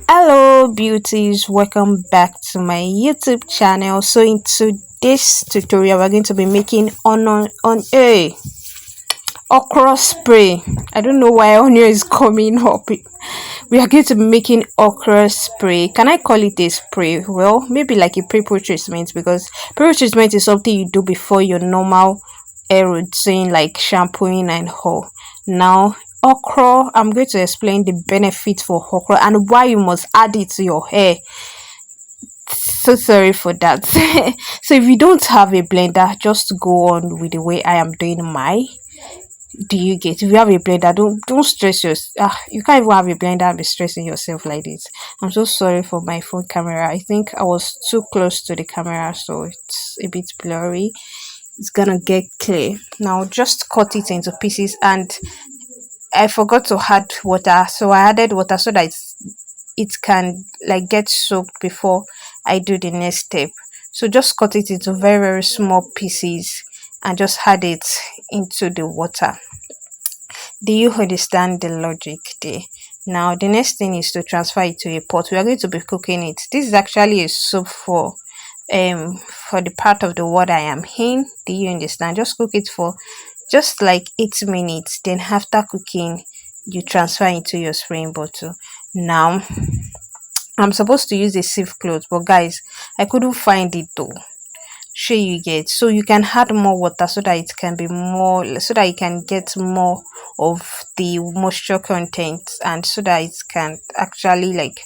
Hello beauties, welcome back to my YouTube channel. So in today's tutorial we're going to be making on a okra spray. I don't know why onion is coming up. We are going to be making okra spray. Can I call it a spray? Well, maybe like a pre-poo treatment, because pre-poo treatment is something you do before your normal hair routine like shampooing and all. Now okra, I'm going to explain the benefits for okra and why you must add it to your hair. So sorry for that. So if you don't have a blender, just go on with the way I am doing my. Do you get? If you have a blender, don't stress yourself. You can't even have a blender and be stressing yourself like this. I'm so sorry for my phone camera. I think I was too close to the camera, so it's a bit blurry. It's gonna get clear now. Just cut it into pieces, and I forgot to add water, so I added water so that it can like get soaked before I do the next step. So just cut it into very small pieces and just add it into the water. Do you understand the logic there? Now the next thing is to transfer it to a pot. We are going to be cooking it. This is actually a soup for the part of the water I am in. Do you understand? Just cook it for just like 8 minutes. Then after cooking, you transfer into your spraying bottle. Now I'm supposed to use a sieve cloth, but guys, I couldn't find it though. Sure, you get, so you can add more water so that it can be more, so that you can get more of the moisture content, and so that it can actually like,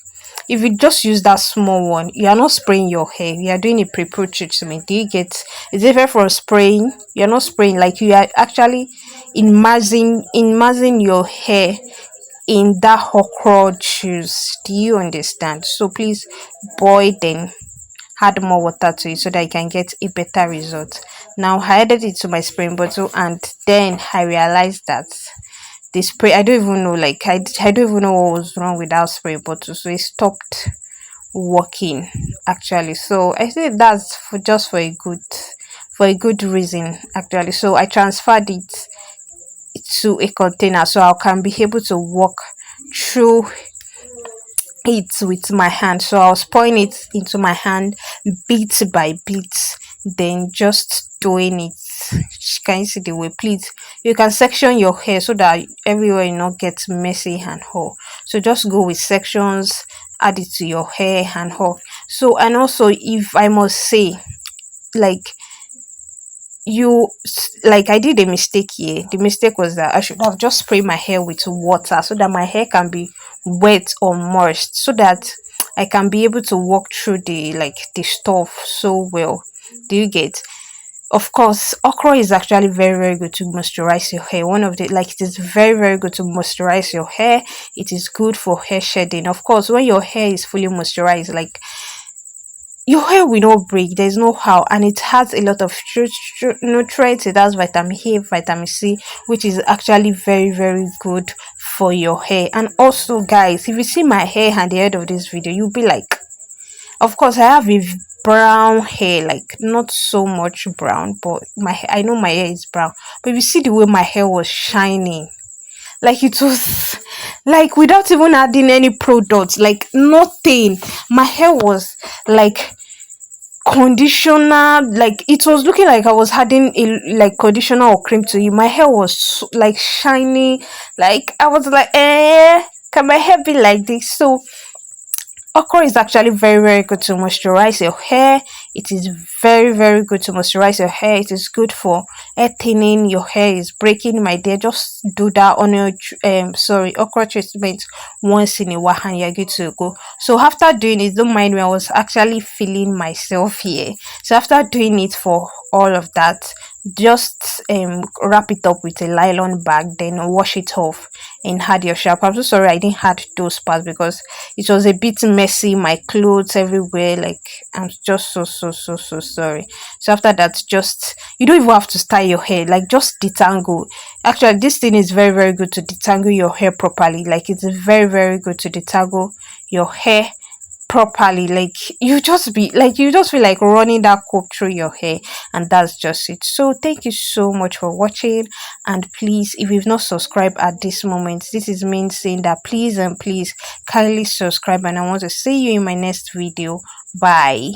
if you just use that small one, you are not spraying your hair, you are doing a pre-poo treatment. Do you get? It's different from spraying. You're not spraying, like you are actually immersing your hair in that okra juice. Do you understand? So please boil, then add more water to it so that you can get a better result. Now I added it to my spraying bottle, and then I realized that the spray, I don't even know, like I don't even know what was wrong with that spray bottle, so it stopped working actually. So I think that's for just for a good reason actually. So I transferred it to a container so I can be able to walk through it with my hand. So I was pouring it into my hand bit by bit, then just doing it. Can you see the way? Please, you can section your hair so that everywhere you not get messy and all. So just go with sections, add it to your hair and all. So, and also, if I must say, like, like I did a mistake here. The mistake was that I should have just sprayed my hair with water so that my hair can be wet or moist, so that I can be able to walk through the stuff so well. Do you get? Of course, okra is actually very good to moisturize your hair. One of the, like, it is very good to moisturize your hair. It is good for hair shedding. Of course, when your hair is fully moisturized, like, your hair will not break. There's no how, and it has a lot of nutrients. It has vitamin A, vitamin C, which is actually very good for your hair. And also guys, if you see my hair at the end of this video, you'll be like, of course I have a brown hair, like not so much brown, but I know my hair is brown, but if you see the way my hair was shining, like it was like without even adding any products, like nothing, my hair was like conditioner, like it was looking like I was adding a like conditioner or cream to it. My hair was like shiny, like I was like, can my hair be like this? So okra is actually very good to moisturize your hair. It is very good to moisturize your hair. It is good for hair thinning. Your hair is breaking, my dear, just do that on your okra treatment once in a while and you're good to go. So after doing it, don't mind me, I was actually feeling myself here. So after doing it for all of that, just wrap it up with a nylon bag, then wash it off and add your shampoo. I'm so sorry I didn't add those parts because it was a bit messy, my clothes everywhere, like I'm just so sorry. So after that, just, you don't even have to style your hair, like just detangle. Actually, this thing is very good to detangle your hair properly. Like it's very good to detangle your hair properly. Like you just feel like running that comb through your hair, and that's just it. So thank you so much for watching, and please, if you've not subscribed at this moment, this is me saying that please and please kindly subscribe, and I want to see you in my next video. Bye.